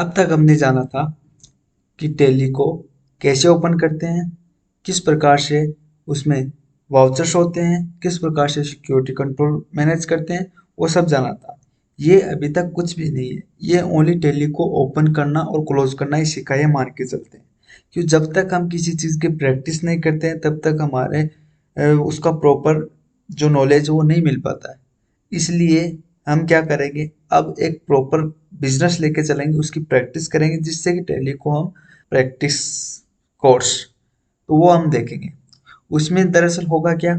अब तक हमने जाना था कि टैली को कैसे ओपन करते हैं, किस प्रकार से उसमें वाउचर्स होते हैं, किस प्रकार से सिक्योरिटी कंट्रोल मैनेज करते हैं, वो सब जाना था। ये अभी तक कुछ भी नहीं है, ये ओनली टैली को ओपन करना और क्लोज करना ही सिखा है, मान के चलते हैं। क्यों, जब तक हम किसी चीज़ की प्रैक्टिस नहीं करते हैं तब तक हमारे उसका प्रॉपर जो नॉलेज है वो नहीं मिल पाता है। इसलिए हम क्या करेंगे, अब एक प्रॉपर बिजनेस लेके चलेंगे, उसकी प्रैक्टिस करेंगे, जिससे कि टैली को हम प्रैक्टिस कोर्स, तो वो हम देखेंगे। उसमें दरअसल होगा क्या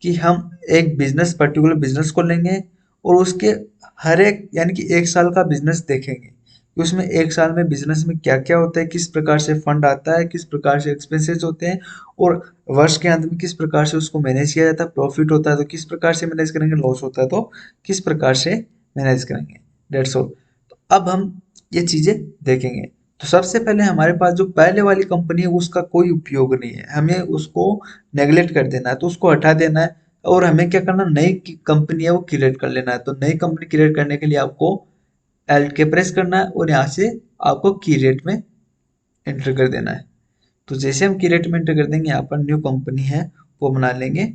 कि हम एक बिजनेस, पर्टिकुलर बिजनेस को लेंगे और उसके हर एक, यानी कि 1 साल का बिजनेस देखेंगे कि उसमें 1 साल में बिजनेस में क्या क्या होता है, किस प्रकार से फंड आता है, किस प्रकार से एक्सपेंसेस होते हैं, और वर्ष के अंत में किस प्रकार से उसको मैनेज किया जाता है। प्रॉफिट होता है तो किस प्रकार से मैनेज करेंगे, लॉस होता है तो किस प्रकार से मैनेज करेंगे। That's all. तो अब हम ये चीजें देखेंगे। तो सबसे पहले हमारे पास जो पहले वाली कंपनी है उसका कोई उपयोग नहीं है, हमें उसको नेगलेक्ट कर देना है, तो उसको हटा देना है। और हमें क्या करना, नई कंपनी है वो क्रिएट कर लेना है। तो नई कंपनी क्रिएट करने के लिए आपको एल्ट के प्रेस करना है और यहाँ से आपको की रेट में एंटर कर देना है। तो जैसे हम की रेट में एंटर कर देंगे, यहाँ पर न्यू कंपनी है वो बना लेंगे।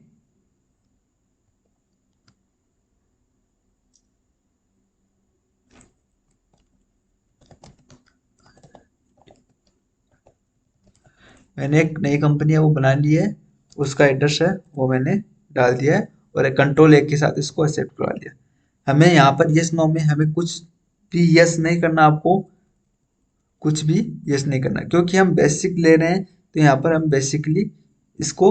मैंने एक नई कंपनी है वो बना ली है, उसका एड्रेस है वो मैंने डाल दिया है, और एक कंट्रोल एक के साथ इसको एक्सेप्ट करवा लिया। हमें यहाँ पर यस नो में हमें कुछ भी यस नहीं करना, आपको कुछ भी यस नहीं करना, क्योंकि हम बेसिक ले रहे हैं। तो यहाँ पर हम बेसिकली इसको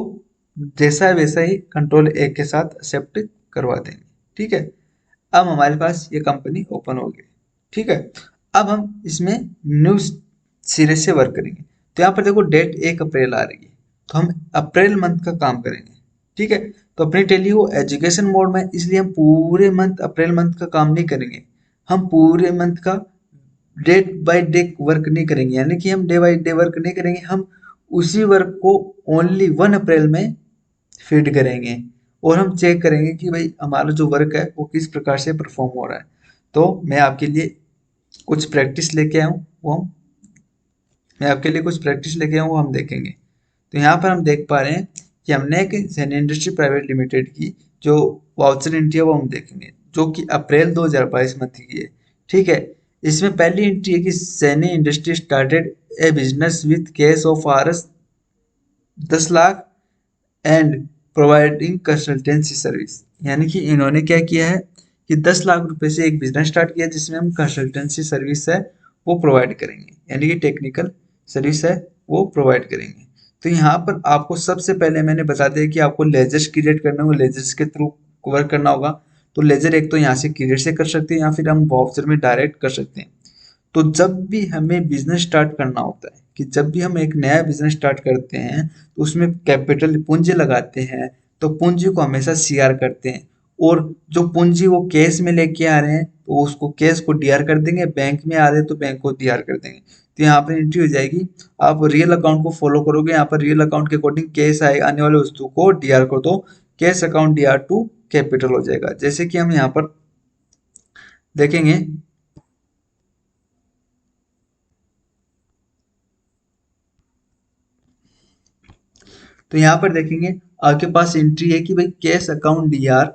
जैसा है वैसा ही कंट्रोल ए के साथ एक्सेप्ट करवा देंगे। ठीक है, अब हमारे पास ये कंपनी ओपन हो गई। ठीक है, अब हम इसमें न्यू सिरे से वर्क करेंगे। तो यहाँ पर देखो डेट 1 अप्रैल आ रही है, तो हम अप्रैल मंथ का काम करेंगे। ठीक है, तो अपनी टेली वो एजुकेशन मोड में, इसलिए हम पूरे मंथ अप्रैल मंथ का काम नहीं करेंगे। हम पूरे मंथ का डे बाय डे वर्क नहीं करेंगे, यानी कि हम डे बाय डे वर्क नहीं करेंगे, हम उसी वर्क को ओनली 1 अप्रैल में फीड करेंगे। और हम चेक करेंगे कि भाई हमारा जो वर्क है वो किस प्रकार से परफॉर्म हो रहा है। तो कुछ प्रैक्टिस लेके आया हूँ वो हम मैं आपके लिए कुछ प्रैक्टिस लेके आया हूँ वो हम देखेंगे। तो यहाँ पर हम देख पा रहे हैं कि हमने एक सैनी इंडस्ट्री प्राइवेट लिमिटेड की जो वाउचर एंट्री है वो हम देखेंगे, जो कि अप्रैल 2022 मंथ की है। ठीक है, इसमें पहली एंट्री है कि Saini industry started a business with cash of R S 10 lakh and providing consultancy service. यानी कि इन्होंने क्या किया है कि 10 लाख रुपए से एक बिजनेस स्टार्ट किया जिसमें हम कंसल्टेंसी सर्विस है वो प्रोवाइड करेंगे, यानी कि टेक्निकल सर्विस है वो प्रोवाइड करेंगे। तो यहाँ पर आपको सबसे पहले मैंने बता दिया कि आपको लेजर्स क्रिएट करना होगा, लेजर्स के थ्रू वर्क करना होगा। तो लेजर एक तो यहाँ से क्रिएट से कर सकते हैं या फिर हम वाउचर में डायरेक्ट कर सकते हैं। तो जब भी हमें बिजनेस स्टार्ट करना होता है, कि जब भी हम एक नया बिजनेस स्टार्ट करते हैं तो उसमें कैपिटल पूंजी लगाते हैं, तो पूंजी को हमेशा सीआर करते हैं। और जो पूंजी वो कैश में लेके आ रहे हैं तो उसको कैश को डीआर कर देंगे, बैंक में आ रहे हैं तो बैंक को डीआर कर देंगे। तो यहाँ पर एंट्री हो जाएगी, आप रियल अकाउंट को फॉलो करोगे, यहाँ पर रियल अकाउंट के अकॉर्डिंग कैश आए आने वाले वस्तु को डीआर कर दो, cash account DR to capital हो जाएगा। जैसे कि हम यहाँ पर देखेंगे, तो यहाँ पर देखेंगे आपके पास एंट्री है कि भाई cash account DR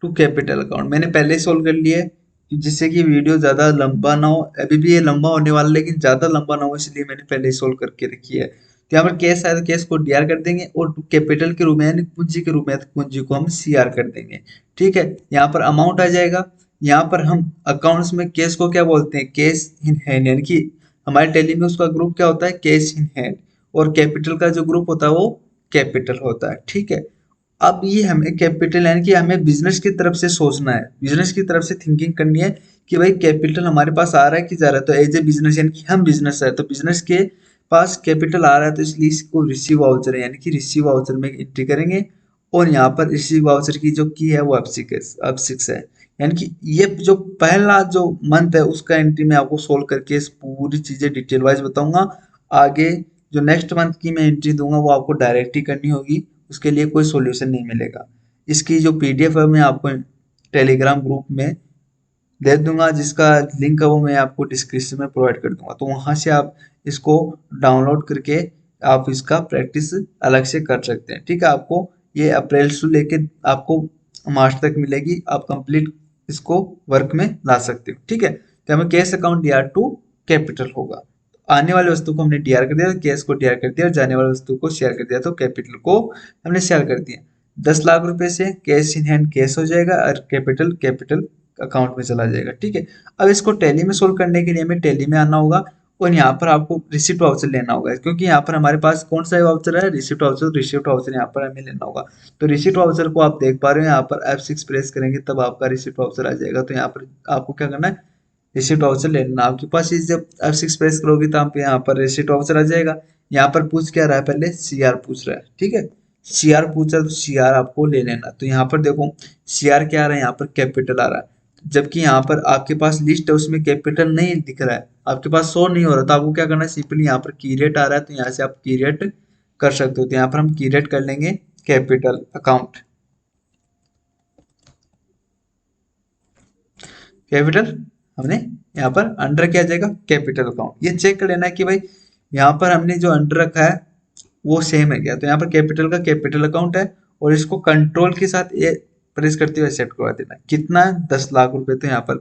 to capital account मैंने पहले ही सोल्व कर लिया है, जिससे कि वीडियो ज़्यादा लंबा ना हो। अभी भी ये लंबा होने वाला है लेकिन ज़्यादा लंबा ना हो, इसलिए मैंने पहले ही सोल्व करके रखी है। तो यहाँ पर कैश आया तो कैश को डीआर कर देंगे, और कैपिटल के रूप में यानी पूंजी के रूप में तो पूंजी को हम सीआर कर देंगे। ठीक है, यहाँ पर अमाउंट आ जाएगा। यहाँ पर हम अकाउंट्स में कैश को क्या बोलते हैं, कैश इन हैंड, यानी कि हमारे टेली में उसका ग्रुप क्या होता है, कैश इन हैंड। और कैपिटल का जो ग्रुप होता है वो कैपिटल होता है। ठीक है, अब ये हमें कैपिटल यानी कि हमें बिजनेस की तरफ से सोचना है, बिजनेस की तरफ से थिंकिंग करनी है कि भाई कैपिटल हमारे पास आ रहा है कि जा रहा है। तो एज ए बिजनेस यानी कि हम बिजनेस है तो बिजनेस के पास कैपिटल आ रहा है, तो इसलिए इसको रिसीव वाउचर है, यानी कि रिसीव वाउचर में एंट्री करेंगे। और यहाँ पर रिसीव वाउचर की जो की है वो अब सिक्स है। यानी कि ये जो पहला जो मंथ है उसका एंट्री मैं आपको सोल्व करके इस पूरी चीजें डिटेल वाइज बताऊंगा। आगे जो नेक्स्ट मंथ की मैं एंट्री दूंगा वो आपको डायरेक्ट ही करनी होगी, उसके लिए कोई सॉल्यूशन नहीं मिलेगा। इसकी जो पीडीएफ है मैं आपको टेलीग्राम ग्रुप में दे दूंगा, जिसका लिंक है वो मैं आपको डिस्क्रिप्शन में प्रोवाइड कर दूंगा, तो वहां से आप इसको डाउनलोड करके आप इसका प्रैक्टिस अलग से कर सकते हैं। ठीक है, आपको ये अप्रैल से लेके आपको मार्च तक मिलेगी, आप कंप्लीट इसको वर्क में ला सकते हो। ठीक है, तो हमें cash account D R to capital होगा, आने वाली वस्तु को हमने डीआर कर दिया, तो कैश को डीआर कर दिया, और जाने वाली वस्तु को शेयर कर दिया, तो कैपिटल को हमने शेयर कर दिया। 10 लाख रुपए से कैश इन हैंड कैश हो जाएगा, और कैपिटल कैपिटल अकाउंट में चला जाएगा। ठीक है, अब इसको टैली में सोल्व करने के लिए हमें टैली में आना होगा, और यहाँ पर आपको रिसिप्ट वाउचर लेना होगा, क्योंकि यहाँ पर हमारे पास कौन सा वाउचर है, रिसिप्ट वाउचर। रिसिप्ट वाउचर यहाँ पर हमें लेना होगा, तो रिसिप्ट वाउचर को आप देख पा रहे हो, यहाँ पर F6 प्रेस करेंगे तब आपका रिसिप्ट वाउचर आ जाएगा। तो यहाँ पर आपको क्या करना है, रिसिप्ट वाउचर लेना। आपके पास ये जब F6 प्रेस करोगे तो आप यहाँ पर रिसिप्ट वाउचर आ जाएगा। यहाँ पर पूछ क्या रहा है, पहले CR पूछ रहा है। ठीक है, CR पूछ रहा है तो CR आपको ले लेना। तो यहाँ पर देखो CR क्या आ रहा है, यहाँ पर कैपिटल आ रहा है, जबकि यहाँ पर आपके पास लिस्ट है उसमें कैपिटल नहीं दिख रहा है, आपके पास शो नहीं हो रहा। तो आपको क्या करना है, सिंपली यहाँ पर की रेट आ रहा है, तो यहाँ से आप की रेट कर सकते हो। तो यहाँ पर हम की रेट कर लेंगे कैपिटल अकाउंट। कैपिटल हमने यहाँ पर अंडर क्या आ जाएगा, कैपिटल अकाउंट। ये चेक कर लेना है कि भाई यहाँ पर हमने जो अंडर रखा है वो सेम है क्या। तो यहाँ पर कैपिटल का कैपिटल अकाउंट है, और इसको कंट्रोल के साथ ये प्रेस करते हुए सेट करवा देना। कितना है, 10 लाख रुपए। तो यहाँ पर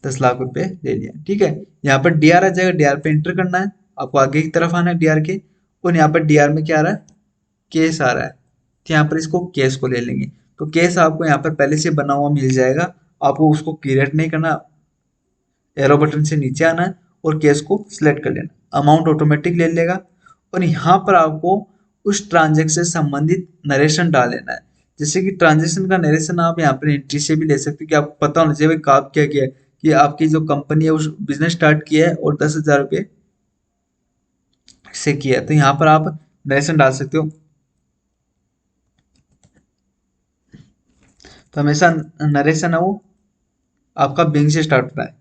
10 लाख रुपए ले लिया। ठीक है, यहाँ पर डीआर आ जाएगा, डीआर पे एंटर करना है, आपको आगे की तरफ आना है डीआर के, और यहाँ पर डीआर में क्या आ रहा है, केस आ रहा है। तो यहाँ पर इसको केस को ले लेंगे। तो केस आपको यहाँ पर पहले से बना हुआ मिल जाएगा, आपको उसको क्रिएट नहीं करना, एरो बटन से नीचे आना है और केस को सिलेक्ट कर लेना, अमाउंट ऑटोमेटिक ले लेगा। और यहाँ पर आपको उस ट्रांजेक्शन से संबंधित नरेशन डाल लेना है। जैसे कि ट्रांजेक्शन का नरेशन आप यहाँ पर एंट्री से भी ले सकते हो, कि आपको पता होना चाहिए भाई आप क्या किया है, कि आपकी जो कंपनी है उस बिजनेस स्टार्ट किया है और 10,000 रुपये से किया है। तो यहाँ पर आप नरेशन डाल सकते हो। तो हमेशा नरेशन है वो आपका बैंक से स्टार्ट होता है।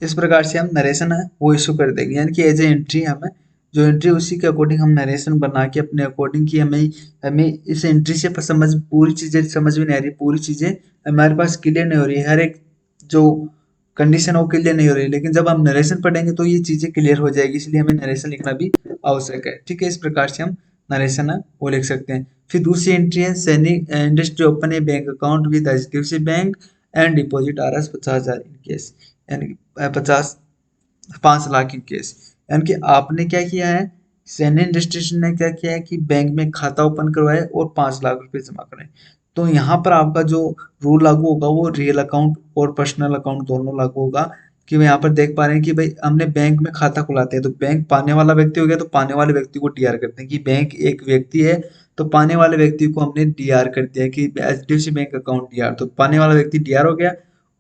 इस प्रकार से हम नरेशन है वो इशू कर देंगे, यानी कि एज ए एंट्री हमें जो एंट्री उसी के अकॉर्डिंग हम नरेशन बना के अपने अकॉर्डिंग की हमें हमें इस एंट्री से समझ पूरी चीजें समझ में नहीं आ रही, पूरी चीजें हमारे पास क्लियर नहीं हो रही, हर एक जो कंडीशन है वो क्लियर नहीं हो रही। लेकिन जब हम नरेशन पढ़ेंगे तो ये चीजें क्लियर हो जाएगी, इसलिए हमें नरेशन लिखना भी आवश्यक है। ठीक है, इस प्रकार से हम नरेशन है वो लिख सकते हैं। फिर दूसरी एंट्री है सैनिक industry open A bank account with HDFC bank and deposit RS 50,000 in cash, यानी कि 5 लाख इन केस। यानी कि आपने क्या किया है, सैन्य इंडस्ट्रीज ने क्या किया है कि बैंक में खाता ओपन करवाया और 5 लाख रुपए जमा कराए। तो यहाँ पर आपका जो रूल लागू होगा वो रियल अकाउंट और पर्सनल अकाउंट दोनों लागू होगा। कि मैं यहाँ पर देख पा रहे हैं कि भाई हमने बैंक में खाता खुलाते हैं, तो बैंक पाने वाला व्यक्ति हो गया, तो पाने वाले व्यक्ति को डीआर करते हैं कि बैंक एक व्यक्ति है, तो पाने वाले व्यक्ति को हमने डीआर कर दिया कि एचडीएफसी बैंक अकाउंट डीआर, तो पाने वाला व्यक्ति डीआर हो गया।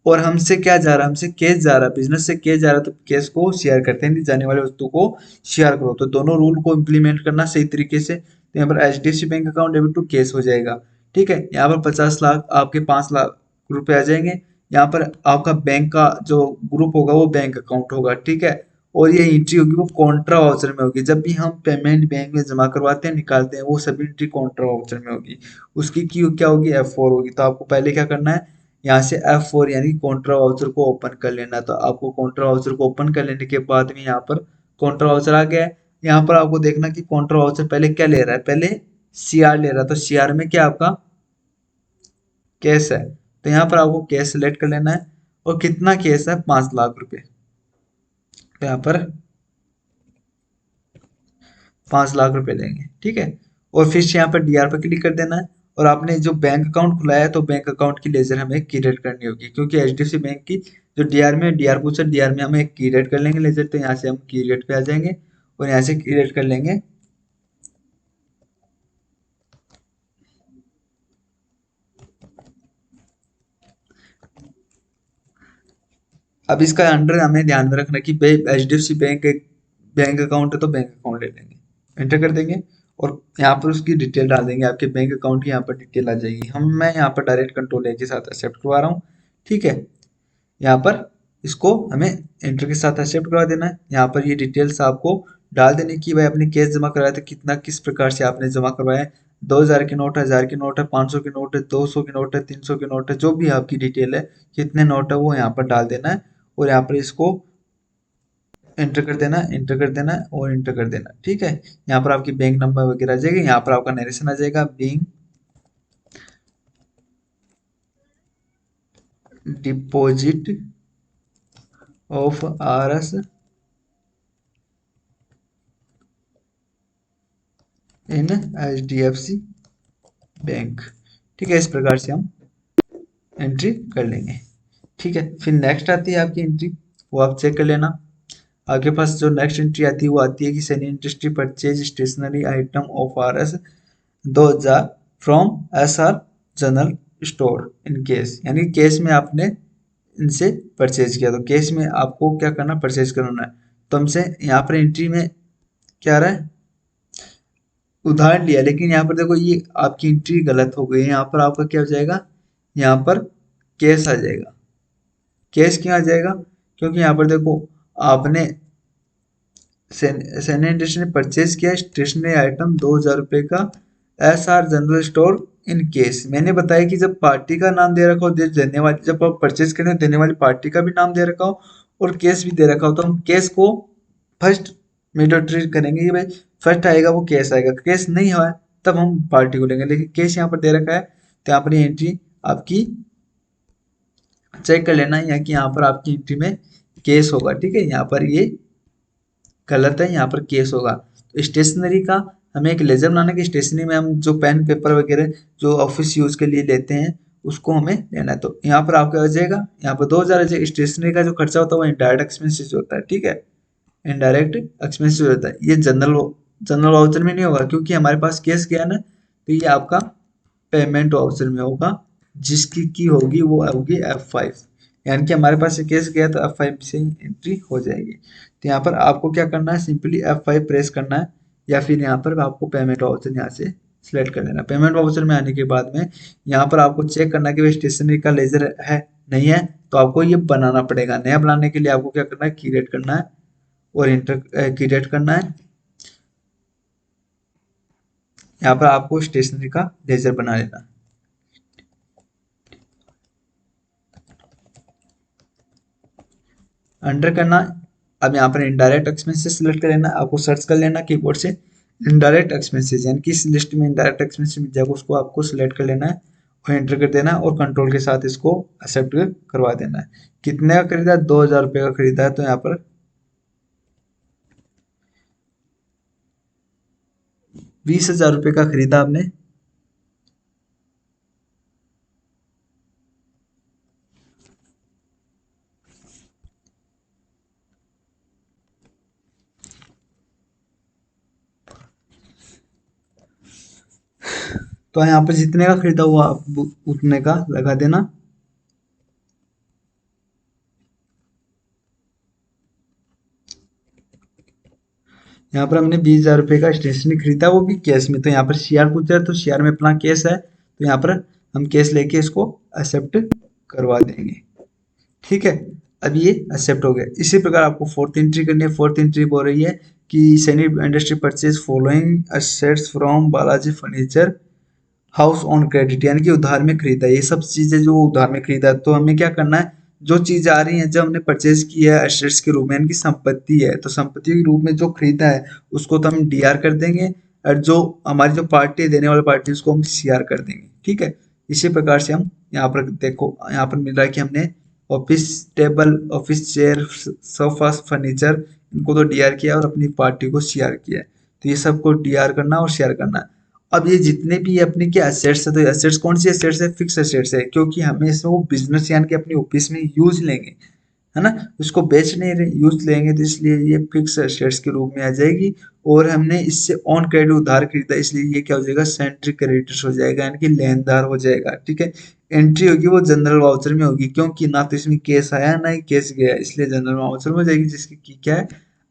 और हमसे क्या जा रहा है, हमसे केस जा रहा है, बिजनेस से केस जा रहा है, तो केस को शेयर करते हैं, जाने वाले वस्तु को शेयर करो। तो दोनों रूल को इम्प्लीमेंट करना सही तरीके से। तो यहाँ पर HDFC bank account debit to cash हो जाएगा। ठीक है, यहाँ पर 50 लाख आपके 5 लाख रुपए आ जाएंगे। यहाँ पर आपका बैंक का जो ग्रुप होगा वो बैंक अकाउंट होगा। ठीक है, और ये एंट्री होगी वो कॉन्ट्रा वाउचर में होगी। जब भी हम पेमेंट बैंक में जमा करवाते हैं निकालते हैं वो सभी एंट्री कॉन्ट्रा वाउचर में होगी। उसकी क्यू क्या होगी, F4 होगी। तो आपको पहले क्या करना है, यहाँ से F4 यानी कॉन्ट्रा वाउचर को ओपन कर लेना। तो आपको कॉन्ट्रा वाउचर को ओपन कर लेने के बाद में यहाँ पर कॉन्ट्रा वाउचर आ गया है। यहाँ पर आपको देखना कि कॉन्ट्रा वाउचर पहले क्या ले रहा है, पहले CR ले रहा है। तो CR में क्या आपका कैश है, तो यहाँ पर आपको कैश सेलेक्ट कर लेना है। और कितना कैश है, 5 लाख रुपए। तो यहाँ पर 5 लाख रुपए लेंगे। ठीक है, और फिर से यहाँ पर डीआर पर क्लिक कर देना है। और आपने जो बैंक अकाउंट खुलाया है तो बैंक अकाउंट की लेजर हमें क्रिएट करनी होगी, क्योंकि एचडीएफसी बैंक की जो डीआर में डीआर पूछा, डीआर में हमें क्रिएट कर लेंगे लेजर। तो यहाँ से हम क्रिएट पे आ जाएंगे और यहाँ से क्रिएट कर लेंगे अब इसका अंडर हमें ध्यान में रखना कि HDFC बैंक एक बैंक अकाउंट है तो बैंक अकाउंट ले लेंगे, एंटर कर देंगे और यहाँ पर उसकी डिटेल डाल देंगे, आपके बैंक अकाउंट की यहाँ पर डिटेल आ जाएगी। मैं यहाँ पर डायरेक्ट कंट्रोल ए के साथ एक्सेप्ट करवा रहा हूँ, ठीक है। यहाँ पर इसको हमें एंटर के साथ एक्सेप्ट करवा देना है। यहाँ पर ये डिटेल्स आपको डाल देने की, भाई आपने कैश जमा कराया था कितना, किस प्रकार से आपने जमा करवाया है, 2000 की नोट है, 1000 की नोट है, 500 की नोट है, 200 की नोट है, 300 की नोट है, जो भी आपकी डिटेल है, कितने नोट है वो यहाँ पर डाल देना है और यहाँ पर इसको एंटर कर देना, एंटर कर देना और एंटर कर देना, ठीक है। यहाँ पर आपकी बैंक नंबर वगैरह आ जाएगा, यहाँ पर आपका नरेशन आ जाएगा, being deposit of RS in HDFC bank, ठीक है। इस प्रकार से हम एंट्री कर लेंगे, ठीक है। फिर नेक्स्ट आती है आपकी एंट्री, वो आप चेक कर लेना। आपके पास जो नेक्स्ट एंट्री आती है वो आती है कि Saini industry purchase stationery item of RS 2000 from SR general store in cash, यानी केस में आपने इनसे परचेज किया, तो केस में आपको क्या करना, परचेज करना है। तो हमसे यहाँ पर एंट्री में क्या आ रहा है, उधार लिया, लेकिन यहाँ पर देखो ये आपकी एंट्री गलत हो गई है। यहाँ पर आपका क्या हो जाएगा, यहाँ पर कैश आ जाएगा। कैश क्यों आ जाएगा, क्योंकि यहाँ पर देखो आपने सैनी इंडस्ट्री ने परचेज किया स्टेशनरी आइटम 2000 रुपये का SR general store in case. मैंने बताया कि जब पार्टी का नाम दे रखा हो, देने वाली, जब आप परचेज करें देने वाली पार्टी का भी नाम दे रखा हो और केस भी दे रखा हो, तो हम केस को फर्स्ट मैंडेटरी करेंगे कि भाई फर्स्ट आएगा वो केस आएगा, केस नहीं हुआ है तब हम पार्टी को लेंगे, लेकिन केस यहाँ पर दे रखा है तो यहाँ पर एंट्री आपकी चेक कर लेना है कि यहाँ पर आपकी एंट्री में केस होगा, ठीक है। यहाँ पर ये गलत है, यहाँ पर केस होगा। तो स्टेशनरी का हमें एक लेजर बनाना है कि स्टेशनरी में हम जो पेन पेपर वगैरह जो ऑफिस यूज के लिए लेते हैं उसको हमें लेना है। तो यहाँ पर आपका आ जाएगा, यहाँ पर 2000 आ जाएगा। स्टेशनरी का जो खर्चा होता है वो इनडायरेक्ट एक्सपेंसेस होता है, ठीक है, इनडायरेक्ट एक्सपेंसेस होता है। ये जनरल जनरल वाउचर में नहीं होगा क्योंकि हमारे पास केस गया ना, तो ये आपका पेमेंट वाउचर में होगा, जिसकी की होगी वो होगी F5, यानी कि हमारे पास से केस गया तो F5 से ही एंट्री हो जाएगी। तो यहाँ पर आपको क्या करना है, सिंपली F5 प्रेस करना है या फिर यहाँ पर आपको पेमेंट वाउचर यहाँ से सिलेक्ट कर लेना। पेमेंट वाउचर में आने के बाद में यहाँ पर आपको चेक करना है कि स्टेशनरी का लेजर है नहीं है, तो आपको ये बनाना पड़ेगा। नया बनाने के लिए आपको क्या करना है, क्रिएट करना है और इंटर क्रिएट करना है। यहाँ पर आपको स्टेशनरी का लेजर बना लेना है। अंडर करना, अब यहाँ पर इनडायरेक्ट एक्सपेंसेस सिलेक्ट कर लेना, आपको सर्च कर लेना कीबोर्ड से इनडायरेक्ट एक्सपेंसेस, यानी कि इस लिस्ट में इनडायरेक्ट एक्सपेंसेस मिल जाएगा, उसको आपको सिलेक्ट कर लेना है और एंटर कर देना है और कंट्रोल के साथ इसको एक्सेप्ट करवा देना है। कितने का खरीदा, 2000 रुपये का खरीदा है, तो यहाँ पर 20,000 रुपये का खरीदा आपने। तो यहाँ पर जितने का खरीदा हुआ उतने का लगा देना। यहाँ पर हमने 20,000 रुपये का स्टेशनरी खरीदा, वो भी कैश में, तो यहाँ पर CR पूछ रहा है तो CR में अपना कैश है, तो यहाँ पर हम कैश लेके इसको एक्सेप्ट करवा देंगे, ठीक है। अब ये एक्सेप्ट हो गया। इसी प्रकार आपको फोर्थ एंट्री करनी है। फोर्थ एंट्री बोल रही है कि Saini industry purchase following assets from Balaji furniture house on credit, यानी कि उधार में खरीदा। ये सब चीजें जो उधार में खरीदा, तो हमें क्या करना है, जो चीज आ रही है जब हमने परचेज किया है एसेट्स के रूप में, यानी कि संपत्ति है, तो संपत्ति के रूप में जो खरीदा है उसको तो हम DR कर देंगे और जो हमारी जो पार्टी देने वाली पार्टी उसको हम CR कर देंगे, ठीक है। इसी प्रकार से हम यहाँ पर देखो, यहाँ पर मिल रहा है कि हमने office table, office chair, sofa, furniture, इनको तो DR किया और अपनी पार्टी को CR किया है। तो ये सबको DR करना और शेयर करना है। अब ये जितने भी अपने के एसेट्स है, तो एसेट्स कौन सी एसेट्स है, फिक्स एसेट्स है, क्योंकि हमें इसमें वो बिजनेस यानी कि अपने ऑफिस में यूज लेंगे, है ना, उसको बेच नहीं रहे, यूज लेंगे, तो इसलिए ये फिक्स एसेट्स के रूप में आ जाएगी। और हमने इससे ऑन क्रेडिट उधार खरीदा, इसलिए ये क्या हो जाएगा, सेंट्री क्रेडिटर्स हो जाएगा, यानी कि लेनदार हो जाएगा, ठीक है। एंट्री होगी वो जनरल वाउचर में होगी, क्योंकि ना तो इसमें केस आया ना ही केस गया, इसलिए जनरल वाउचर में हो जाएगी, जिसकी की क्या है,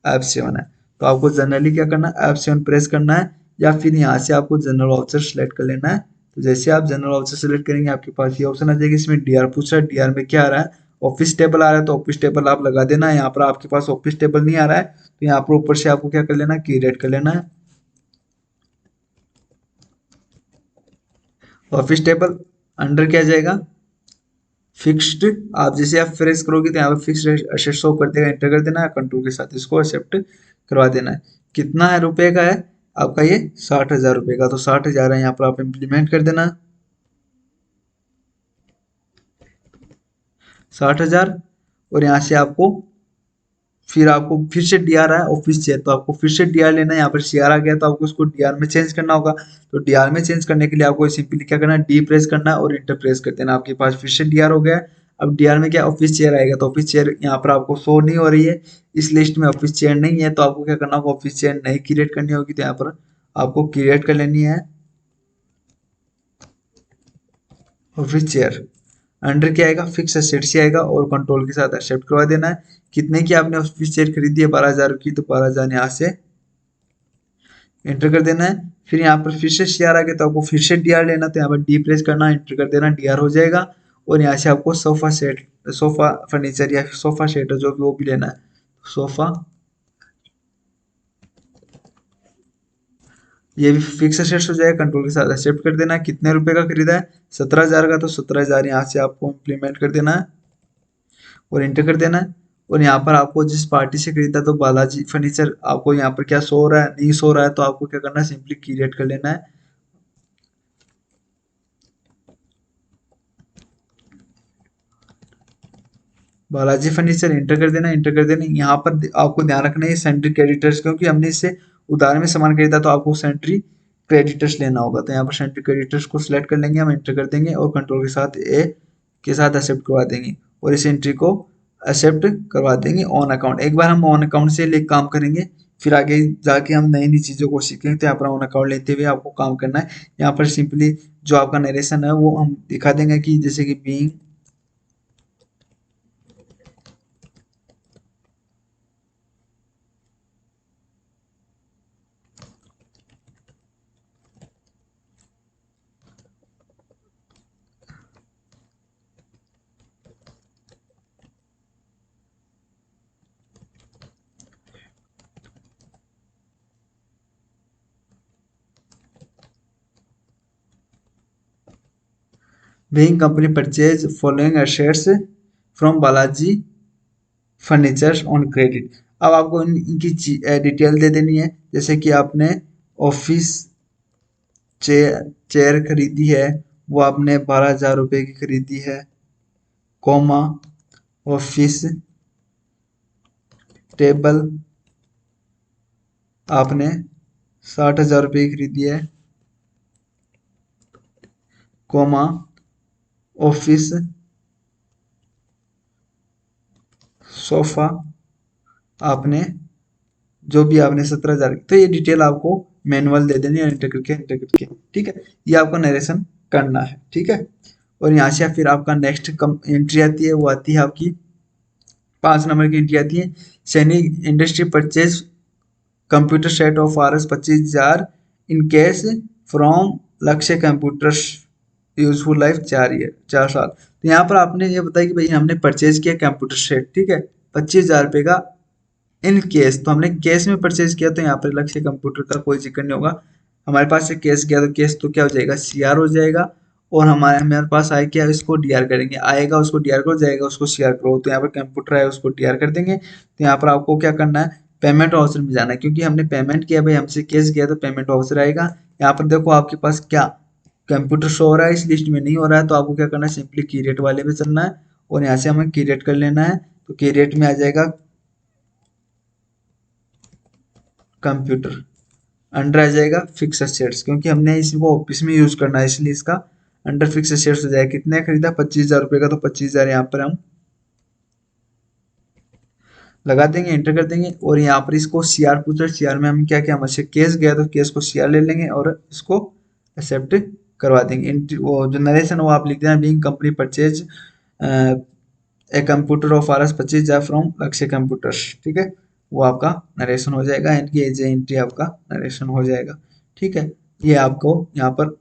F7 है। तो आपको जनरली क्या करना है, F7 प्रेस करना है, या फिर यहाँ से आपको जनरल वाउचर सेलेक्ट कर लेना है। तो जैसे आप जनरल वाउचर सेलेक्ट करेंगे आपके पास ये ऑप्शन आ जाएगी। इसमें डीआर पूछ रहा है, डीआर में क्या आ रहा है, ऑफिस टेबल आ रहा है, तो ऑफिस टेबल आप लगा देना है। यहाँ पर आपके पास ऑफिस टेबल नहीं आ रहा है, तो यहाँ पर ऊपर से आपको क्या कर लेना है, क्रिएट कर लेना है ऑफिस टेबल। अंडर क्या जाएगा, फिक्स्ड। आप जैसे आप फ्रेश करोगे तो यहाँ पर फिक्स्ड एसेट शो कर देगा, एंटर कर देना है, कंट्रोल के साथ इसको एक्सेप्ट करवा देना है। कितना है रुपए का है आपका, ये 60,000 रुपये का, तो 60,000 है, यहाँ पर आप इम्प्लीमेंट कर देना 60,000। और यहाँ से आपको फिर से डीआर आया ऑफिस चेयर, तो आपको फिर से डीआर लेना है। यहाँ पर सीआर आ गया तो आपको उसको डीआर में चेंज करना होगा। तो डीआर में चेंज करने के लिए आपको सिंपली क्या करना है, डी प्रेस करना है और इंटर प्रेस कर देना। आपके पास फिर से डीआर हो गया। अब डीआर में क्या ऑफिस चेयर आएगा, तो ऑफिस चेयर यहाँ पर आपको शो नहीं हो रही है, इस लिस्ट में ऑफिस चेयर नहीं है, तो आपको क्या करना होगा, ऑफिस चेयर नहीं क्रिएट करनी होगी, तो यहाँ पर आपको क्रिएट कर लेनी है ऑफिस चेयर। अंडर क्या आएगा, फिक्स एसेट से आएगा, और कंट्रोल के साथ एक्सेप्ट करवा देना है। कितने की आपने ऑफिस चेयर खरीदी है, 12,000 की, तो 12,000 यहाँ से एंटर कर देना है। फिर यहाँ पर फिर से सीआर आ गया तो आपको फिर से डीआर लेना, तो यहाँ पर डी प्रेस करना, एंटर कर देना, डीआर हो जाएगा। और यहाँ से आपको सोफा सेट, सोफा फर्नीचर या सोफा सेट जो भी वो भी लेना है, सोफा, ये भी फिक्स एसेट्स हो जाएगा, कंट्रोल के साथ एक्सेप्ट कर देना है। कितने रुपए का खरीदा है, 17,000 का, तो 17,000 यहाँ से आपको इम्प्लीमेंट कर देना है और एंटर कर देना है। और यहाँ पर आपको जिस पार्टी से खरीदा, तो बालाजी फर्नीचर, आपको यहाँ पर क्या शो हो रहा है, नहीं शो रहा है, तो आपको क्या करना है, सिंपली क्रिएट कर लेना है बालाजी फर्नीचर, एंटर कर देना, एंटर कर देना। यहाँ पर आपको ध्यान रखना है सेंट्री क्रेडिटर्स, क्योंकि हमने इससे उधार में सामान खरीदा, तो आपको सेंट्री क्रेडिटर्स लेना होगा। तो यहाँ पर सेंट्री क्रेडिटर्स को सिलेक्ट कर लेंगे हम, एंटर कर देंगे और कंट्रोल के साथ ए के साथ एक्सेप्ट करवा देंगे, और इस एंट्री को एक्सेप्ट करवा देंगे ऑन अकाउंट। एक बार हम ऑन अकाउंट से ले काम करेंगे, फिर आगे जाके हम नई नई चीज़ों को सीखेंगे। तो यहाँ पर ऑन अकाउंट लेते हुए आपको काम करना है। यहाँ पर सिंपली जो आपका नरेशन है वो हम दिखा देंगे, कि जैसे कि being Being company purchase following assets from Balaji furniture on credit. अब आपको इनकी डिटेल दे देनी है, जैसे कि आपने ऑफिस चेयर खरीदी है, वो आपने 12,000 रुपये की खरीदी है, कॉमा ऑफिस टेबल आपने 60,000 रुपये की खरीदी है, कॉमा ऑफिस सोफा आपने जो भी आपने 17,000, तो ये डिटेल आपको मैनुअल दे देनी है, एंटर करके ठीक है। ये आपको नरेशन करना है, ठीक है। और यहाँ से फिर आपका नेक्स्ट कम एंट्री आती है, वो आती है आपकी 5 नंबर की एंट्री आती है, Saini industry purchase computer set of RS 25,000 in cash from लक्ष्य कंप्यूटर्स यूजफुल लाइफ 4 साल। तो यहाँ पर आपने ये बताया कि भाई हमने परचेज किया कंप्यूटर सेट, ठीक है, 25,000 रुपये का इन केस, तो हमने केस में परचेज किया, तो यहाँ पर लक्ष्य कंप्यूटर का कोई जिक्र नहीं होगा। हमारे पास से केस गया, तो केस तो क्या हो जाएगा, सीआर हो जाएगा। और हमारे पास आए क्या, इसको डीआर करेंगे, आएगा उसको डीआर करो, जाएगा उसको सीआर करो। तो यहाँ पर कंप्यूटर है उसको डीआर कर देंगे। तो यहाँ पर आपको क्या करना है, पेमेंट ऑफिसर में जाना है, क्योंकि हमने पेमेंट किया भाई, हमसे केस गया, तो पेमेंट ऑफिसर आएगा। यहाँ पर देखो आपके पास क्या कंप्यूटर शो हो रहा है, इस लिस्ट में नहीं हो रहा है, तो आपको क्या करना है, सिंपली क्रिएट वाले पे चलना है, और यहाँ से हमें क्रिएट कर लेना है। तो क्रिएट में आ जाएगा कंप्यूटर, अंडर आ जाएगा फिक्स एसेट्स, क्योंकि हमने इसको ऑफिस में यूज करना है, इसलिए इसका अंडर फिक्स एसेट्स हो जाएगा। कितने खरीदा, 25,000 रुपये का, तो 25,000 यहाँ पर हम लगा देंगे, एंटर कर देंगे। और यहाँ पर इसको सीआर पूछ रहा है, सीआर में हम क्या क्या हमसे केस गया, तो केस को सीआर ले लेंगे और इसको एक्सेप्ट करवा देंगे। एंट्री वो जो नरेशन वो आप लिख देना, being company purchase a computer of R S 25,000 from लक्ष्य कंप्यूटर्स, ठीक है। वो आपका नरेशन हो जाएगा, इनकी एज एंट्री आपका नरेशन हो जाएगा, ठीक है। ये आपको यहाँ पर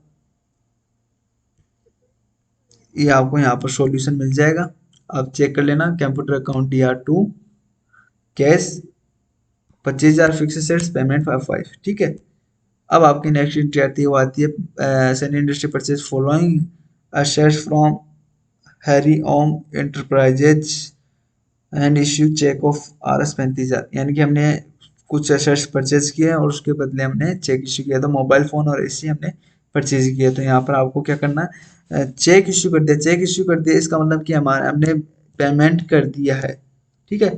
ये आपको यहाँ पर सॉल्यूशन मिल जाएगा, आप चेक कर लेना। Computer account TR2 cash 25,000 fix sets payment 5 ठीक है। अब आपकी नेक्स्ट एंट्री आती है, वो आती है Saini industry purchase following shares from Hari Om enterprises and issue cheque of RS 35,000, यानी कि हमने कुछ एसेट्स परचेज किए हैं और उसके बदले हमने चेक इश्यू किया था, मोबाइल फ़ोन और AC हमने परचेज किया। तो यहाँ पर आपको क्या करना है, चेक इश्यू कर दिया। चेक इश्यू कर दिया इसका मतलब कि हमारा हमने पेमेंट कर दिया है, ठीक है।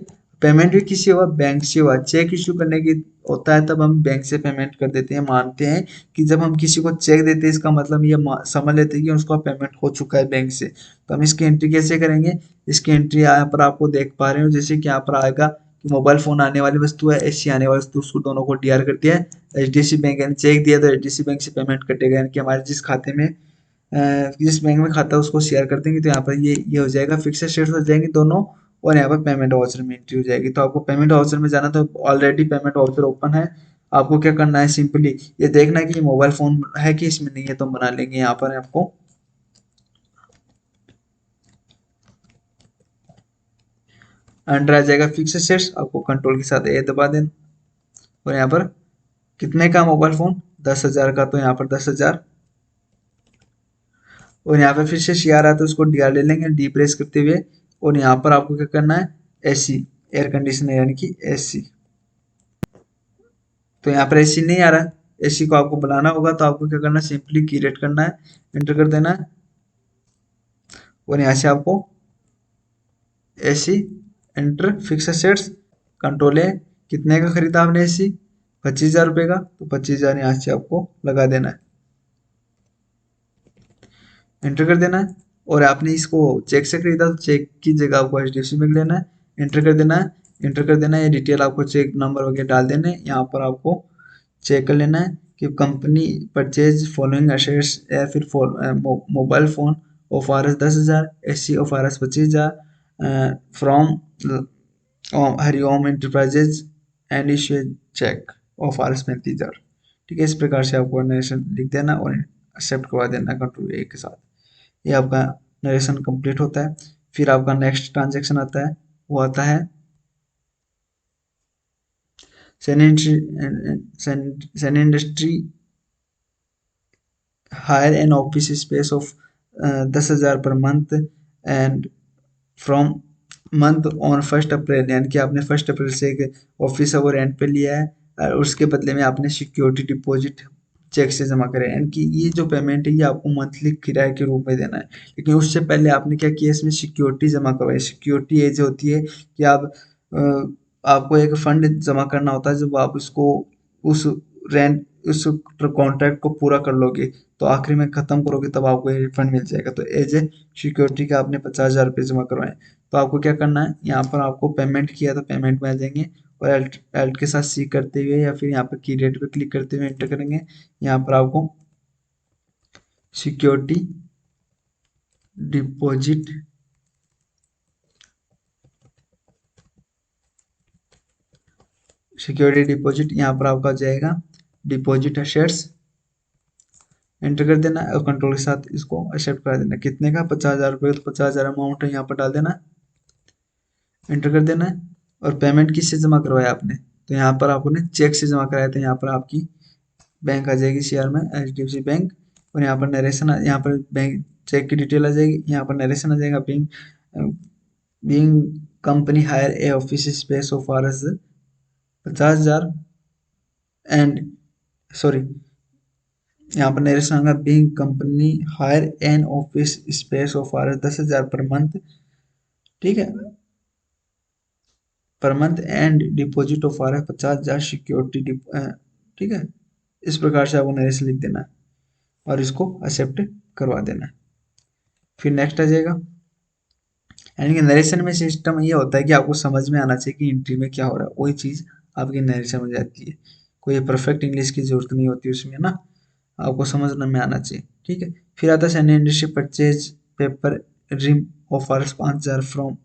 पेमेंट भी किसी हुआ, बैंक से हुआ। चेक इश्यू करने की होता है तब हम बैंक से पेमेंट कर देते हैं, मानते हैं कि जब हम किसी को चेक देते हैं इसका मतलब ये समझ लेते हैं कि उसका पेमेंट हो चुका है बैंक से। तो हम इसकी एंट्री कैसे करेंगे, इसकी एंट्री यहाँ पर आपको देख पा रहे हो, जैसे कि यहाँ पर आएगा कि मोबाइल फोन आने वाली वस्तु है, AC आने वाली वस्तु, उसको दोनों को DR कर दिया है। HDFC बैंक यानी चेक दिया तो HDFC बैंक से पेमेंट कटेगा, यानी कि हमारे जिस खाते में जिस बैंक में खाता है उसको शेयर कर देंगे। तो यहाँ पर ये हो जाएगा, फिक्स शेयर हो जाएंगे दोनों, और यहाँ पर पेमेंट वाउचर में एंट्री हो जाएगी। तो आपको पेमेंट वाउचर में जाना, तो ऑलरेडी पेमेंट वाउचर ओपन है। आपको क्या करना है, सिंपली ये देखना है कि मोबाइल फोन है कि इसमें नहीं है, तो हम बना लेंगे। यहाँ पर आपको अंडर आ जाएगा फिक्स शेयर्स, आपको कंट्रोल के साथ A दबा देना, और यहाँ पर कितने का मोबाइल फोन, 10,000 का, तो यहाँ पर 10,000, और यहाँ पे फिर से CR आता है, उसको DR ले लेंगे, डी प्रेस करते हुए, और यहाँ पर आपको क्या करना है, AC एयर कंडीशनर यानी कि AC। तो यहाँ पर AC नहीं आ रहा है, AC को आपको बनाना होगा, तो आपको क्या करना है, सिंपली क्रिएट करना है, एंटर कर देना है, और यहाँ से आपको AC enter fix sets control है, कितने का खरीदा आपने AC, 25,000 रुपये का, तो 25,000 यहाँ से आपको लगा देना है, एंटर कर देना है। और आपने इसको चेक से खरीदा तो चेक की जगह आपको HDFC बैंक लेना है, एंटर कर देना है, एंटर कर देना है। ये डिटेल आपको चेक नंबर वगैरह डाल देना है। यहाँ पर आपको चेक कर लेना है कि कंपनी परचेज फॉलोइंग असेट्स या फिर mobile phone of RS 10,000, AC of RS 25,000 from Hariom enterprises and issue cheque of RS 35,000, ठीक है। इस प्रकार से आपको नरेशन लिख देना और एक्सेप्ट करवा देना कंट्रोल A के साथ। ये आपका नरेशन कंप्लीट होता है। फिर आपका नेक्स्ट ट्रांजेक्शन आता है, वो आता है Sun industry hired an office space of 10,000 per month and from month on 1 April, यानी कि आपने 1 अप्रैल से एक ऑफिस है वो रेंट पे लिया है, और उसके बदले में आपने सिक्योरिटी डिपॉजिट चेक से जमा करें, यानी कि ये जो पेमेंट है ये आपको मंथली किराए के रूप में देना है। लेकिन उससे पहले आपने क्या किया, इसमें सिक्योरिटी जमा करवाई। सिक्योरिटी ये जो होती है कि आपको एक फंड जमा करना होता है, जब आप उसको उस रेंट उस कॉन्ट्रैक्ट को पूरा कर लोगे तो आखिरी में खत्म करोगे तब आपको ये रिफंड मिल जाएगा। तो एज ए सिक्योरिटी का आपने 50,000 रुपये जमा करवाए। तो आपको क्या करना है, यहाँ पर आपको पेमेंट किया तो पेमेंट में आ जाएंगे, और एल्ट के साथ सी करते हुए या फिर यहाँ पर की रेट पे क्लिक करते हुए एंटर करेंगे। यहाँ पर आपको सिक्योरिटी डिपॉजिट यहाँ पर आपका आ जाएगा डिपॉजिट असेट्स, एंटर कर देना और कंट्रोल के साथ इसको एक्सेप्ट करा देना। कितने का, 50,000 रुपये, तो 50,000 अमाउंट है, यहाँ पर डाल देना, एंटर कर देना है। और पेमेंट किससे जमा करवाया आपने, तो यहाँ पर आपने चेक से जमा कराया था। यहाँ पर आपकी बैंक आ जाएगी CR में HDFC बैंक, और यहाँ पर नरेशन यहाँ पर बैंक चेक की डिटेल आ जाएगी, यहाँ पर नरेशन आ जाएगा, being company hire A office space of RS 50,000 and sorry, यहाँ पर नरेशन आएगा being company hire an office space of RS 10,000 per month, ठीक है, पर month and deposit of RS 50,000 security, ठीक है। इस प्रकार से आपको नरेशन लिख देना है और इसको एक्सेप्ट करवा देना है। फिर नेक्स्ट आ जाएगा, यानी कि नरेशन में सिस्टम ये होता है कि आपको समझ में आना चाहिए कि एंट्री में क्या हो रहा है, वही चीज़ आपकी नरेशन में जाती है। कोई परफेक्ट इंग्लिश की जरूरत नहीं होती उसमें ना। आपको समझने में आना चाहिए, ठीक है। फिर आता है Saini industry purchase paper ream of Rs 5,000 from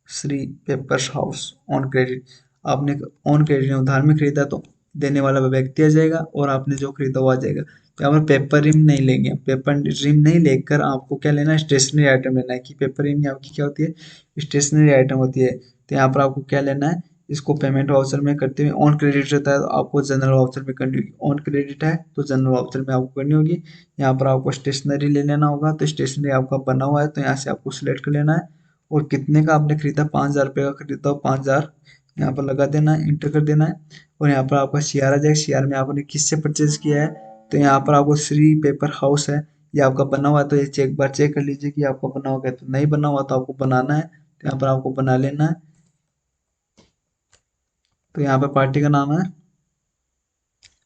Shri papers house on credit. आपने ऑन क्रेडिट उधार में खरीदा तो देने वाला व्यक्ति आ जाएगा, और आपने जो खरीदा वो आ जाएगा। तो यहाँ पर पेपर रिम नहीं लेंगे, पेपर रिम नहीं लेकर आपको क्या लेना है, स्टेशनरी आइटम लेना है। कि पेपर रिम आपकी क्या होती है, स्टेशनरी आइटम होती है। तो यहाँ पर आपको क्या लेना है, इसको पेमेंट वाउचर में करते हुए ऑन क्रेडिट रहता है तो आपको जनरल वाउचर में करनी होगी। ऑन क्रेडिट है तो जनरल वाउचर में आपको करनी होगी। यहाँ पर आपको स्टेशनरी ले लेना होगा, तो स्टेशनरी आपका बना हुआ है तो यहाँ से आपको सिलेक्ट कर लेना है। और कितने का आपने खरीदा, 5,000 रुपये का खरीदा हो, 5,000 यहाँ पर लगा देना है, इंटर कर देना है। और यहाँ पर आपका सीआर आ जाएगा, सीआर में आपने किससे परचेज किया है, तो यहाँ पर आपको श्री पेपर हाउस है, ये आपका बना हुआ है। तो ये एक बार चेक कर लीजिए कि आपका बना हुआ है, तो नहीं बना हुआ तो आपको बनाना है, तो यहाँ पर आपको बना लेना है। तो यहाँ पर पार्टी का नाम है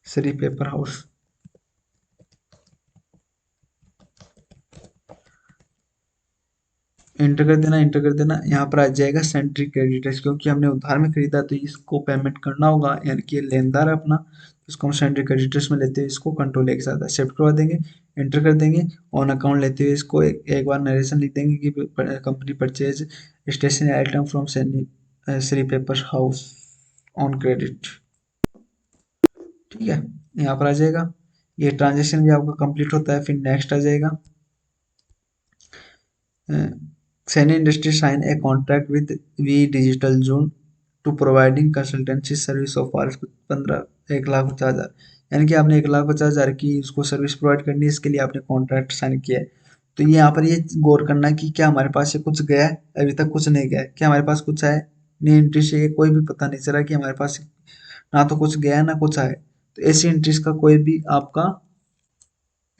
श्री पेपर हाउस। इंटर कर देना, इंटर कर देना। यहाँ पर आ जाएगा सेंट्री क्रेडिटर्स, क्योंकि हमने उधार में खरीदा तो इसको पेमेंट करना होगा, यानी कि ये लेनदार है अपना। इसको हम सेंट्री क्रेडिटर्स में लेते हुए इसको कंट्रोल के साथ एक्सेप्ट करवा देंगे, इंटर कर देंगे। ऑन अकाउंट लेते हुए इसको एक बार नरेशन लिख देंगे कि company purchase stationery item from Shri paper house on credit, ठीक है। यहाँ पर आ जाएगा, ये ट्रांजेक्शन भी आपका कंप्लीट होता है। फिर नेक्स्ट आ जाएगा, Sony Industries sign a contract with V Digital Zone to providing consultancy service of Rs 15 1,50,000, यानी कि आपने 1,50,000 की उसको सर्विस प्रोवाइड करनी है, इसके लिए आपने कॉन्ट्रैक्ट साइन किया है। तो ये यहाँ पर ये गौर करना है कि क्या हमारे पास से कुछ गया है, अभी तक कुछ नहीं गया है। क्या हमारे पास कुछ है, नहीं, एंट्री से कोई भी पता नहीं चला कि हमारे पास ना तो कुछ गया है ना कुछ आया। तो ऐसी एंट्रीज का कोई भी आपका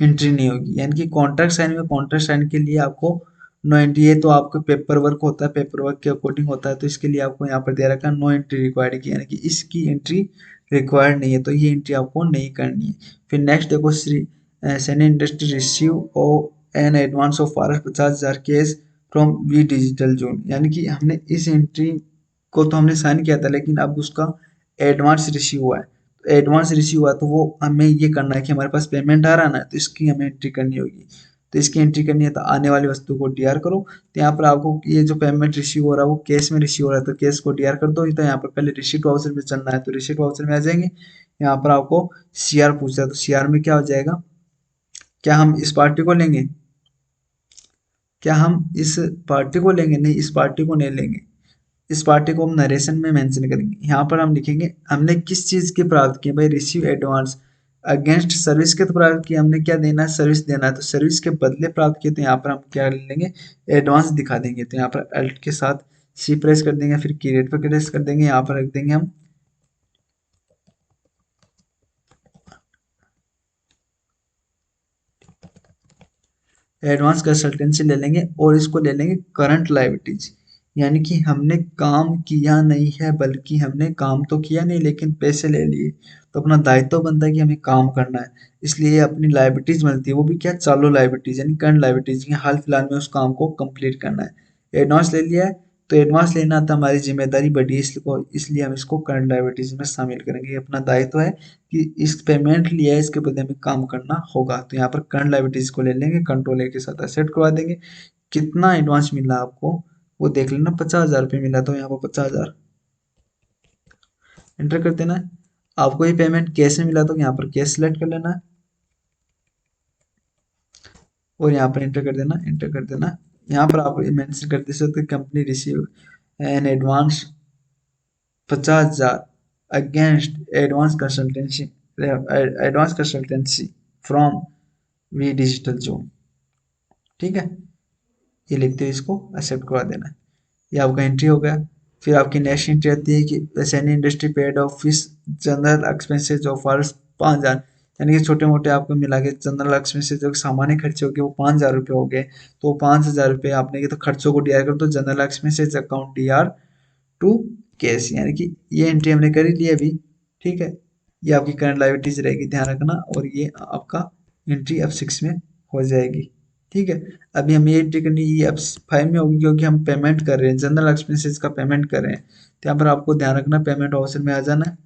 एंट्री नहीं होगी, यानी कि कॉन्ट्रैक्ट साइन में, कॉन्ट्रैक्ट साइन के लिए आपको नो एंट्री, ये तो आपका पेपर वर्क होता है, पेपर वर्क के अकॉर्डिंग होता है, तो इसके लिए आपको यहाँ पर दे रखा है नो एंट्री रिक्वायर्ड की, यानी कि इसकी एंट्री रिक्वायर्ड नहीं है, तो ये एंट्री आपको नहीं करनी है। फिर नेक्स्ट देखो, Shri Saini industry receive oh an advance of Rs 50,000 cash from V digital zone, यानी कि हमने इस एंट्री को तो हमने साइन किया था, लेकिन अब उसका एडवांस रिसीव हुआ है। एडवांस रिसीव हुआ तो वो हमें ये करना है कि हमारे पास पेमेंट आ रहा है ना, तो इसकी हमें एंट्री करनी होगी। तो इसकी एंट्री करनी है तो आने वाली वस्तु को डीआर करो। तो यहाँ पर आपको ये जो पेमेंट रिसीव हो रहा है वो कैश में रिसीव हो रहा है, तो कैश को डीआर कर दो। तो यहाँ पर पहले रिसीट वाउचर में चलना है, तो रिसीट वाउचर में आ जाएंगे। यहाँ पर आपको सीआर पूछा है, तो सीआर में क्या हो जाएगा, क्या हम इस पार्टी को लेंगे, क्या हम इस पार्टी को लेंगे, नहीं, इस पार्टी को नहीं लेंगे। इस पार्टी को हम नरेशन में मेंशन करेंगे। यहाँ पर हम लिखेंगे हमने किस चीज की प्राप्त की भाई, रिसीव एडवांस अगेंस्ट सर्विस के तो प्राप्त किया, हमने क्या देना है, सर्विस देना है, तो सर्विस के बदले प्राप्त किए। तो यहाँ पर हम क्या लेंगे, एडवांस दिखा देंगे। तो यहाँ पर अल्ट के साथ सी प्रेस कर देंगे, फिर कीरेट पर प्रेस कर देंगे, यहाँ पर रख देंगे हम एडवांस कंसल्टेंसी ले लेंगे, और इसको ले लेंगे करंट लायबिलिटीज, यानी कि हमने काम किया नहीं है, बल्कि हमने काम तो किया नहीं लेकिन पैसे ले लिए। तो अपना दायित्व तो बनता है कि हमें काम करना है, इसलिए अपनी लायबिलिटीज मिलती है, वो भी क्या, चालू लायबिलिटीज यानी करंट लायबिलिटीज, हाल फिलहाल में उस काम को कंप्लीट करना है। एडवांस ले लिया है, तो एडवांस लेना था, हमारी जिम्मेदारी बढ़ी है, इसलिए हम इसको करंट लायबिलिटीज में शामिल करेंगे। अपना दायित्व है कि इस पेमेंट लिया है, इसके बदले में काम करना होगा। तो यहाँ पर करंट लायबिलिटीज को ले लेंगे, कंट्रोल ए के साथ एक्सेप्ट करवा देंगे। कितना एडवांस मिला आपको वो देख लेना, 50,000 रुपये मिला, तो यहाँ पर 50,000 एंटर कर देना है। आपको ये पेमेंट कैश में मिला तो यहाँ पर कैश सेलेक्ट कर लेना है, और यहाँ पर एंटर कर देना, एंटर कर देना। यहाँ पर आप मेंशन कर दे सकते company receive an advance 50,000 against advance consultancy from V digital zone, ठीक है। ये लिखते हुए इसको एक्सेप्ट करवा देना है। ये आपका एंट्री हो गया। फिर आपकी नेक्स्ट एंट्री आती है कि Saini industry paid office general expenses of Rs 5,000, यानी कि छोटे मोटे आपको मिला के जनरल एक्सपेंसेज जो सामान्य खर्चे हो गए वो 5,000 रुपये हो गए। तो 5,000 रुपये आपने ये तो खर्चों को डीआर कर दो, general expenses account DR to cash, यानी कि ये एंट्री हमने कर ही ली अभी, ठीक है। ये आपकी करंट लायबिलिटीज रहेगी, ध्यान रखना, और ये आपका एंट्री F6 में हो जाएगी, ठीक है। अभी हमें ये एंट्री करनी है, F5 में होगी, क्योंकि हम पेमेंट कर रहे हैं, जनरल एक्सपेंसेस का पेमेंट कर रहे हैं। तो यहाँ पर आपको ध्यान रखना, पेमेंट ऑप्शन में आ जाना है,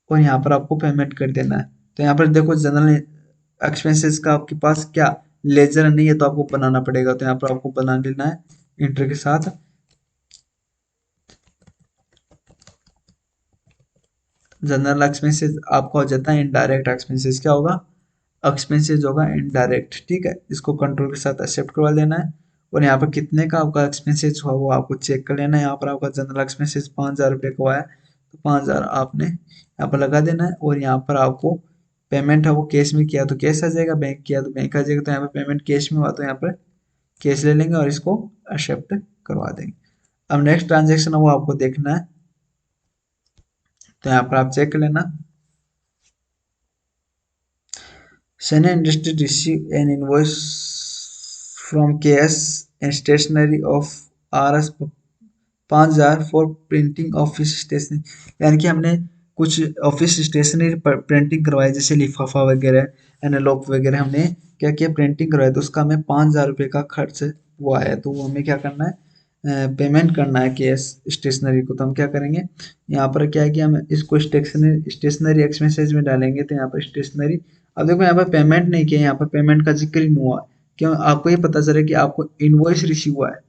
और यहाँ पर आपको पेमेंट कर देना है। तो यहाँ पर देखो जनरल एक्सपेंसेस का आपके पास क्या लेजर नहीं है तो आपको बनाना पड़ेगा, तो यहाँ पर आपको बना लेना है इंटर के साथ। जनरल एक्सपेंसेस आपका हो जाता है इनडायरेक्ट एक्सपेंसेस। क्या होगा? एक्सपेंसेस होगा इनडायरेक्ट, ठीक है। इसको कंट्रोल के साथ एक्सेप्ट करवा लेना है। और यहाँ पर कितने का आपका एक्सपेंसेस हुआ वो आपको चेक कर लेना है। यहाँ पर आपका जनरल एक्सपेंसेस 5,000 रुपये का हुआ है, तो 5,000 आपने यहाँ पर लगा देना है। और यहाँ पर आपको पेमेंट है वो कैश में किया तो कैश आ जाएगा, बैंक किया तो बैंक आ जाएगा। तो यहाँ पर पेमेंट कैश में हुआ तो यहाँ पर कैश ले लेंगे और इसको एक्सेप्ट करवा देंगे। अब नेक्स्ट ट्रांजेक्शन है वो आपको देखना है, तो यहाँ पर आप चेक कर लेना। Sena Industries received an invoice from KS and Stationery of RS 5,000 for printing office stationery. यानी कि हमने कुछ ऑफिस स्टेशनरी पर प्रिंटिंग करवाई, जैसे लिफाफा वगैरह, एनवेलप वगैरह हमने क्या किया, प्रिंटिंग करवाई। तो उसका हमें 5,000 रुपये का खर्च वो आया, तो वो हमें क्या करना है, पेमेंट करना है केएस स्टेशनरी को। तो हम क्या करेंगे, यहाँ पर क्या है कि हम इसको स्टेशनरी स्टेशनरी एक्सपेंसेज में डालेंगे। तो यहाँ पर स्टेशनरी, अब देखो यहाँ पर पेमेंट नहीं किया, यहाँ पर पेमेंट का जिक्र ही नहीं हुआ। क्यों? आपको ये पता चले कि आपको इनवॉइस रिसीव हुआ है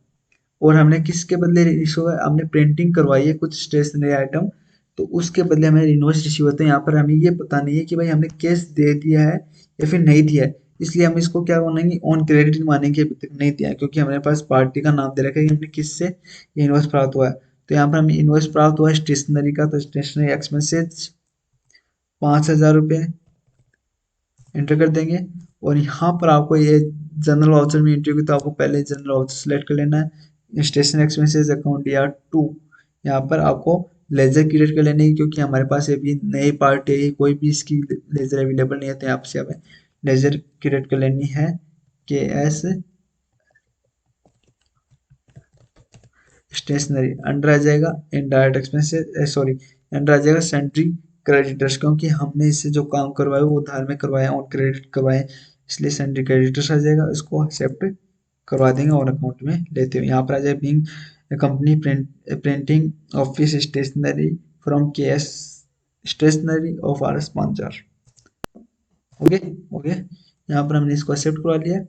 और हमने किसके बदले रिसीव हुआ है, हमने प्रिंटिंग करवाई है कुछ स्टेशनरी आइटम, तो उसके बदले हमें इनवॉइस रिसीव होते हैं। यहाँ पर हमें ये पता नहीं है कि भाई हमने कैश दे दिया है या फिर नहीं दिया है, इसलिए हम इसको क्या मानेंगे, ऑन क्रेडिट मानेंगे। अभी तक नहीं दिया है क्योंकि हमारे पास पार्टी का नाम दे रखा है कि हमने किससे ये इनवॉइस प्राप्त हुआ है। तो यहाँ पर हमें इनवॉइस प्राप्त हुआ है स्टेशनरी का, तो स्टेशनरी एक्सपेंसेज 5,000 रुपये एंटर कर देंगे। और यहाँ पर आपको ये जनरल वाउचर में एंट्री होगी, तो आपको पहले जनरल वाउचर सेलेक्ट कर लेना है। स्टेशन एक्सपेंसेस अकाउंट या टू, यहाँ पर आपको लेजर क्रिएट कर लेनी है, क्योंकि हमारे पास अभी नई पार्ट है, कोई भी इसकी लेजर अवेलेबल नहीं है। तो यहाँ से हमें लेजर क्रिएट कर लेनी है के एस स्टेशनरी। अंडर आ जाएगा इनडायरेक्ट एक्सपेंसेस, सॉरी, अंडर आ जाएगा सेंट्री क्रेडिटर्स, क्योंकि हमने इससे जो काम करवाया वो उधार में करवाया, ऑन क्रेडिट करवाए, इसलिए सेंट्री क्रेडिटर्स आ जाएगा। इसको एक्सेप्ट करवा देंगे और अकाउंट में लेते हुए। यहाँ पर आ जाए Bing company printing office stationery from K S stationery of R S 5,000। Okay, okay, यहाँ पर हमने इसको एक्सेप्ट करवा लिया।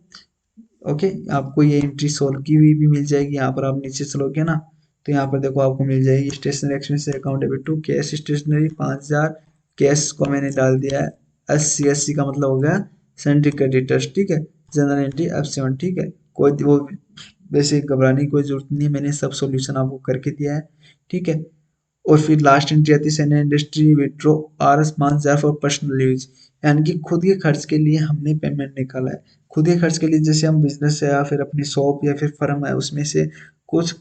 ओके, आपको ये एंट्री सोल्व की हुई भी मिल जाएगी। यहाँ पर आप नीचे चलोगे ना, तो यहाँ पर देखो आपको मिल जाएगी stationery expense account debit to cash stationery 5,000, cash को मैंने डाल दिया है 80, का मतलब हो गया सेंट्री क्रेडिटर्स, ठीक है। जनरल एंट्री F7, ठीक है। कोई वो वैसे घबराने की कोई जरूरत नहीं है, मैंने सब सॉल्यूशन आपको करके दिया है, ठीक है। और फिर लास्ट एंट्री आती है सेना industry withdraw RS 5,000 for personal use, यानी कि खुद के खर्च के लिए हमने पेमेंट निकाला है। खुद के खर्च के लिए, जैसे हम बिजनेस है या फिर अपनी शॉप या फिर फर्म है, उसमें से कुछ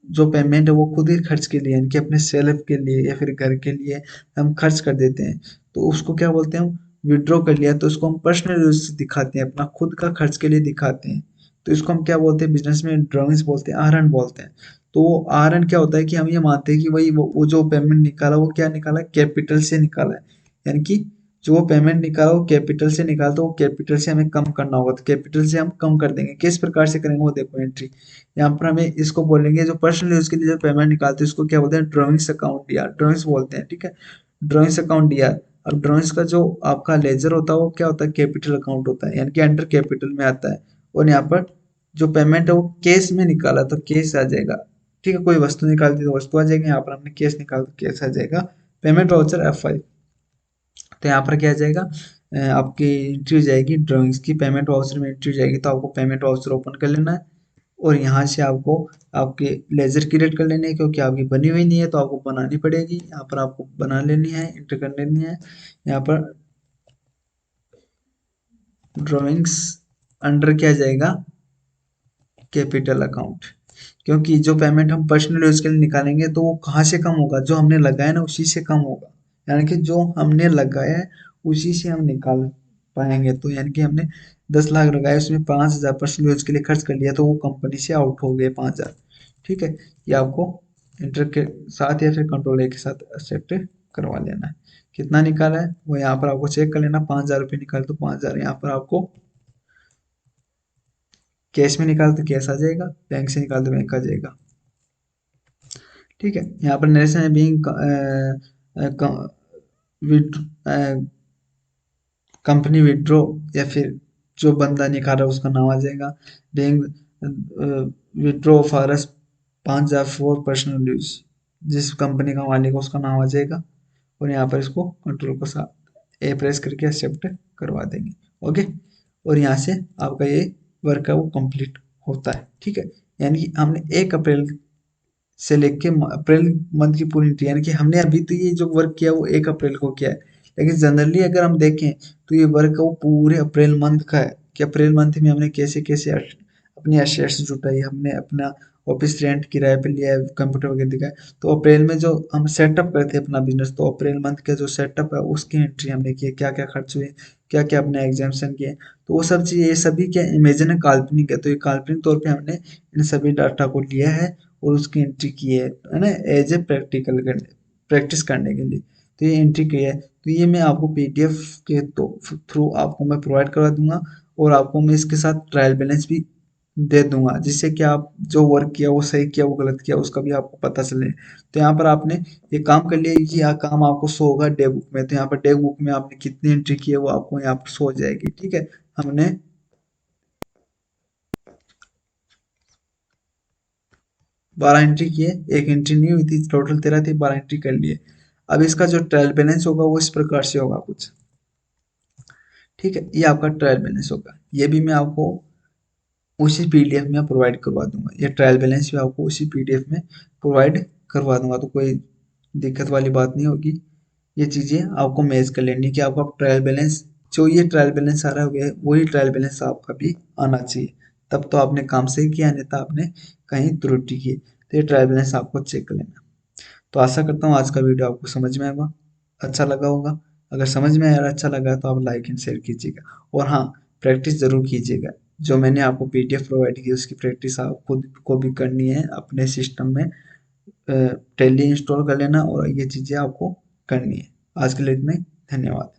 जो पेमेंट है वो खुद के खर्च के लिए, यानी कि अपने सेल्फ के लिए या फिर घर के लिए हम खर्च कर देते हैं, तो उसको क्या बोलते हैं, हम विड्रॉ कर लिया, तो उसको हम पर्सनल यूज दिखाते हैं, अपना खुद का खर्च के लिए दिखाते हैं। तो इसको हम क्या बोलते हैं, बिजनेस में ड्राइंग्स बोलते हैं, आहरण बोलते हैं। तो वो आहरण क्या होता है कि हम ये मानते हैं कि वही वो जो पेमेंट निकाला वो क्या निकाला, कैपिटल से निकाला है। यानी कि जो वो पेमेंट निकाला वो कैपिटल से निकाला, तो वो कैपिटल से हमें कम करना होगा, तो कैपिटल से हम कम कर देंगे। किस प्रकार से करेंगे वो देखो एंट्री, यहाँ पर हमें इसको बोलेंगे जो पर्सनल यूज के लिए जो पेमेंट निकालते हैं उसको क्या बोलते हैं, ड्राइंग्स अकाउंट या ड्राइंग्स बोलते हैं, ठीक है। ड्राइंग्स अकाउंट दिया। अब ड्राइंग्स का जो आपका लेजर होता है वो क्या होता है, कैपिटल अकाउंट होता है, यानी कि अंडर कैपिटल में आता है। और यहाँ पर जो पेमेंट है वो कैश में निकाला तो कैश आ जाएगा, ठीक है। कोई वस्तु निकाल दी तो वस्तु आ जाएगी, यहाँ पर हमने कैश निकाला तो कैश आ जाएगा। पेमेंट वाउचर F5, तो यहाँ पर क्या आ जाएगा, आपकी एंट्री हो जाएगी ड्राइंग्स की, पेमेंट वाउचर में एंट्री हो जाएगी। तो आपको पेमेंट वाउचर ओपन कर लेना है और यहाँ से आपको आपके लेजर क्रिएट कर लेने हैं, क्योंकि आपकी बनी हुई नहीं है तो आपको बनानी पड़ेगी। यहाँ पर आपको बना लेनी है, एंटर कर लेनी है। यहाँ पर ड्राइंग्स अंडर क्या जाएगा, कैपिटल अकाउंट, क्योंकि जो पेमेंट हम पर्सनल यूज के लिए निकालेंगे तो वो कहाँ से कम होगा, जो हमने लगाया ना उसी से कम होगा। यानी कि जो हमने लगाया है उसी से हम निकाल पाएंगे। तो यानी कि हमने 10 लाख लगाए, उसमें 5,000 पर्सनल यूज के लिए खर्च कर लिया, तो वो कंपनी से आउट हो गए 5,000, ठीक है। ये आपको इंटर के साथ या फिर कंट्रोल A के साथ एक्सेप्ट करवा लेना है। कितना निकाला है वो यहाँ पर आपको चेक कर लेना, 5,000 रुपये निकाले तो 5,000 यहाँ पर आपको कैश में निकाल तो कैश आ जाएगा, बैंक से निकाल तो बैंक आ जाएगा, ठीक है। यहाँ पर नरेशन है बीइंग विद कंपनी विड्रॉ या फिर जो बंदा निकाला उसका नाम आ जाएगा। Bank withdraw for R S 5,000 for personal use, जिस कंपनी का मालिक है उसका नाम आ जाएगा। और यहाँ पर इसको कंट्रोल को साथ ए प्रेस करके एक्सेप्ट करवा देंगे। ओके, और यहाँ से आपका ये वर्क है वो कंप्लीट होता है। ठीक है, यानी कि हमने 1 अप्रैल से लेके अप्रैल मंथ की पूरी एंट्री, यानी कि हमने अभी तो ये जो वर्क किया वो 1 अप्रैल को किया है, लेकिन जनरली अगर हम देखें तो ये वर्क वो पूरे अप्रैल मंथ का है कि अप्रैल मंथ में हमने कैसे कैसे अपनी एसेट्स जुटाई, हमने अपना ऑफिस रेंट किराए पे लिया है, कंप्यूटर वगैरह दिखाया। तो अप्रैल में जो हम सेटअप करते हैं अपना बिजनेस, तो अप्रैल मंथ का जो सेटअप है उसकी एंट्री हमने की है, क्या क्या खर्च हुए, क्या क्या अपने एग्जाम्शन किए। तो वो सब चीज़, ये सभी क्या इमेजिन है, काल्पनिक है। तो ये काल्पनिक तौर पे हमने इन सभी डाटा को लिया है और उसकी एंट्री की है ना, एज ए प्रैक्टिकल करने, प्रैक्टिस करने के लिए। तो ये एंट्री की है, तो ये मैं आपको पीडीएफ के तो थ्रू आपको मैं प्रोवाइड करवा दूंगा, और आपको मैं इसके साथ ट्रायल बैलेंस भी दे दूंगा, जिससे कि आप जो वर्क किया वो सही किया वो गलत किया उसका भी आपको पता चले। तो यहाँ पर आपने ये काम कर लिया, ये काम आपको शो होगा डे बुक में। तो यहाँ पर डे बुक में आपने कितनी एंट्री की है वो आपको यहाँ पर शो हो जाएगी। ठीक है, हमने 12 एंट्री किए, एक एंट्री नहीं हुई थी, टोटल 13 थी, 12 एंट्री कर लिए। अब इसका जो ट्रायल बैलेंस होगा वो इस प्रकार से होगा कुछ। ठीक है, ये आपका ट्रायल बैलेंस होगा, ये भी मैं आपको उसी पीडीएफ में प्रोवाइड करवा दूंगा। ये ट्रायल बैलेंस भी आपको उसी पीडीएफ में प्रोवाइड करवा दूंगा, तो कोई दिक्कत वाली बात नहीं होगी। ये चीज़ें आपको मैच कर लेनी कि आपका ट्रायल बैलेंस, जो ये ट्रायल बैलेंस आ रहा है वही ट्रायल बैलेंस आपका भी आना चाहिए, तब तो आपने काम सही किया, नहीं तो आपने कहीं त्रुटि की। तो ये ट्रायल बैलेंस आपको चेक कर लेना। तो आशा करता हूँ आज का वीडियो आपको समझ में आएगा, अच्छा लगा होगा। अगर समझ में आया और अच्छा लगा तो आप लाइक एंड शेयर कीजिएगा, और हाँ, प्रैक्टिस ज़रूर कीजिएगा। जो मैंने आपको पीडीएफ प्रोवाइड की उसकी प्रैक्टिस आप खुद को भी करनी है अपने सिस्टम में, टैली इंस्टॉल कर लेना और ये चीज़ें आपको करनी है। आज के लिए इतना ही, धन्यवाद।